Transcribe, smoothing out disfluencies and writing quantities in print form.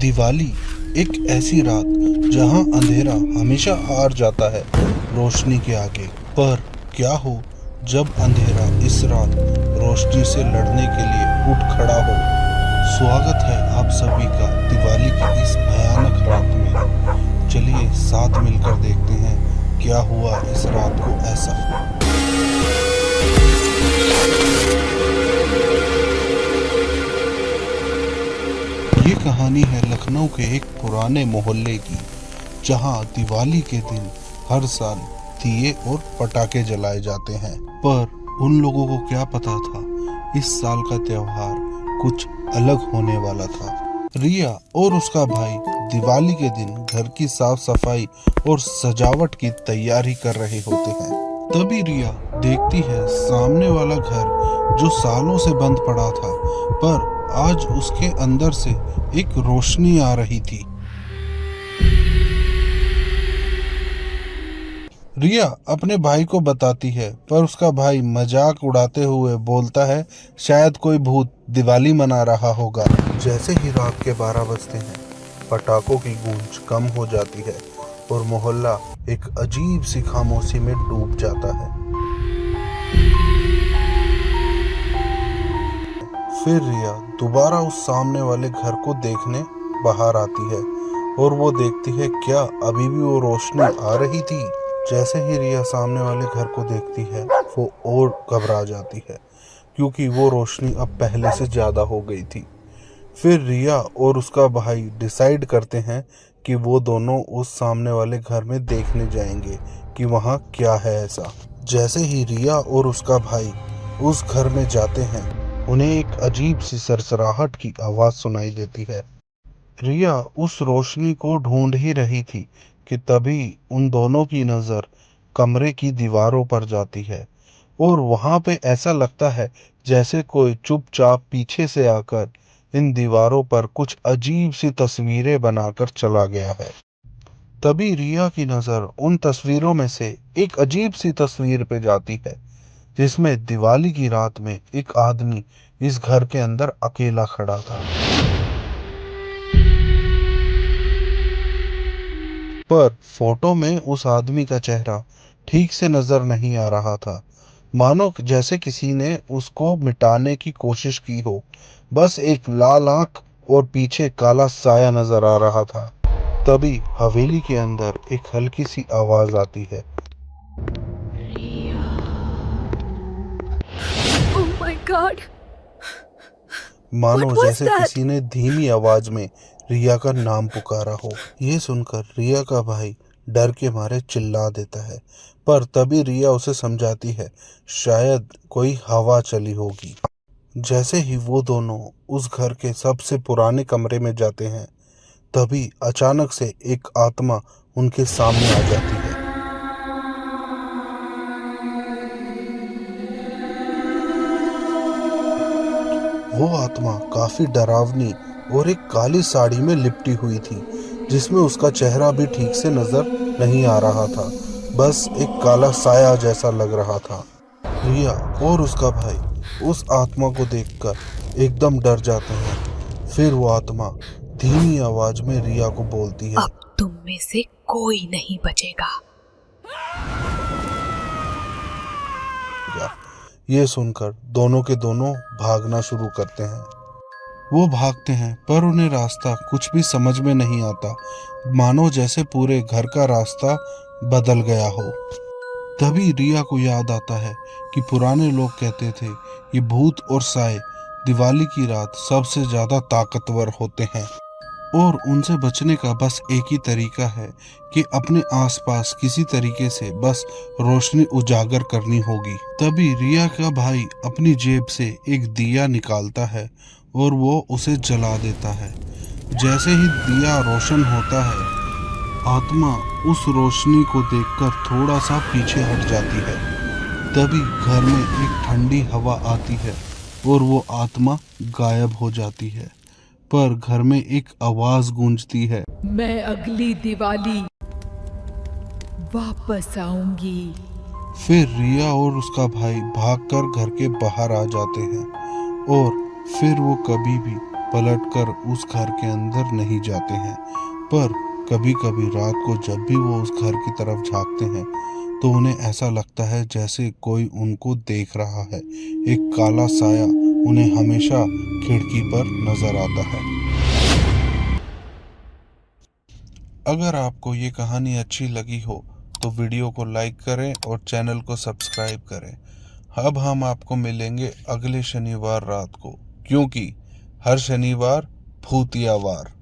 दिवाली एक ऐसी रात जहां अंधेरा हमेशा हार जाता है रोशनी के आगे। पर क्या हो जब अंधेरा इस रात रोशनी से लड़ने के लिए उठ खड़ा हो। स्वागत है आप सभी का दिवाली की इस भयानक रात में। चलिए साथ मिलकर देखते हैं क्या हुआ इस रात को ऐसा। ये कहानी है लखनऊ के एक पुराने मोहल्ले की, जहां दिवाली के दिन हर साल दिए और पटाखे जलाए जाते हैं। पर उन लोगों को क्या पता था इस साल का त्योहार कुछ अलग होने वाला था। रिया और उसका भाई दिवाली के दिन घर की साफ सफाई और सजावट की तैयारी कर रहे होते हैं। तभी रिया देखती है सामने वाला घर जो सालों से बंद पड़ा था, पर आज उसके अंदर से एक रोशनी आ रही थी। रिया अपने भाई को बताती है, पर उसका भाई मजाक उड़ाते हुए बोलता है, शायद कोई भूत दिवाली मना रहा होगा। जैसे ही रात के 12 बजते हैं, पटाखों की गूंज कम हो जाती है और मोहल्ला एक अजीब सी खामोशी में डूब जाता है। फिर रिया दोबारा उस सामने वाले घर को देखने बाहर आती है और वो देखती है क्या अभी भी वो रोशनी आ रही थी। जैसे ही रिया सामने वाले घर को देखती है वो और घबरा जाती है, क्योंकि वो रोशनी अब पहले से ज़्यादा हो गई थी। फिर रिया और उसका भाई डिसाइड करते हैं कि वो दोनों उस सामने वाले घर में देखने जाएंगे कि वहाँ क्या है ऐसा। जैसे ही रिया और उसका भाई उस घर में जाते हैं, उन्हें एक अजीब सी सरसराहट की आवाज़ सुनाई देती है। रिया उस रोशनी को ढूंढ ही रही थी कि तभी उन दोनों की नज़र कमरे की दीवारों पर जाती है और वहाँ पे ऐसा लगता है जैसे कोई चुपचाप पीछे से आकर इन दीवारों पर कुछ अजीब सी तस्वीरें बनाकर चला गया है। तभी रिया की नज़र उन तस्वीरों में से एक अजीब सी तस्वीर पे जाती है, जिसमें दिवाली की रात में एक आदमी इस घर के अंदर अकेला खड़ा था। पर फोटो में उस आदमी का चेहरा ठीक से नजर नहीं आ रहा था, मानो जैसे किसी ने उसको मिटाने की कोशिश की हो। बस एक लाल आंख और पीछे काला साया नजर आ रहा था। तभी हवेली के अंदर एक हल्की सी आवाज आती है। Oh my God! मानो What was जैसे that? किसी ने धीमी आवाज में रिया का नाम पुकारा हो। ये सुनकर रिया का भाई डर के मारे चिल्ला देता है, पर तभी रिया उसे समझाती है शायद कोई हवा चली होगी। जैसे ही वो दोनों उस घर के सबसे पुराने कमरे में जाते हैं, तभी अचानक से एक आत्मा उनके सामने आ जाती है। वो आत्मा काफी डरावनी और एक काली साड़ी में लिपटी हुई थी, जिसमें उसका चेहरा भी ठीक से नजर नहीं आ रहा था, बस एक काला साया जैसा लग रहा था। रिया और उसका भाई उस आत्मा को देखकर एकदम डर जाते हैं। फिर वो आत्मा धीमी आवाज में रिया को बोलती है, अब तुम में से कोई नहीं बचेगा। ये सुनकर दोनों के दोनों भागना शुरू करते हैं। वो भागते हैं पर उन्हें रास्ता कुछ भी समझ में नहीं आता, मानो जैसे पूरे घर का रास्ता बदल गया हो। तभी रिया को याद आता है कि पुराने लोग कहते थे ये भूत और साए दिवाली की रात सबसे ज्यादा ताकतवर होते हैं और उनसे बचने का बस एक ही तरीका है कि अपने आसपास किसी तरीके से बस रोशनी उजागर करनी होगी। तभी रिया का भाई अपनी जेब से एक दिया निकालता है और वो उसे जला देता है। जैसे ही दिया रोशन होता है, आत्मा उस रोशनी को देखकर थोड़ा सा पीछे हट जाती है। तभी घर में एक ठंडी हवा आती है और वो आत्मा गायब हो जाती है। पर घर में एक आवाज गूंजती है, मैं अगली दिवाली वापस आऊंगी। फिर रिया और उसका भाई भागकर घर के बाहर आ जाते हैं और फिर वो कभी भी पलटकर उस घर के अंदर नहीं जाते हैं, पर कभी कभी रात को जब भी वो उस घर की तरफ झांकते हैं तो उन्हें ऐसा लगता है जैसे कोई उनको देख रहा है। एक काला साया उन्हें हमेशा खिड़की पर नजर आता है। अगर आपको ये कहानी अच्छी लगी हो तो वीडियो को लाइक करें और चैनल को सब्सक्राइब करें। अब हम आपको मिलेंगे अगले शनिवार रात को, क्योंकि हर शनिवार भूतिया वार।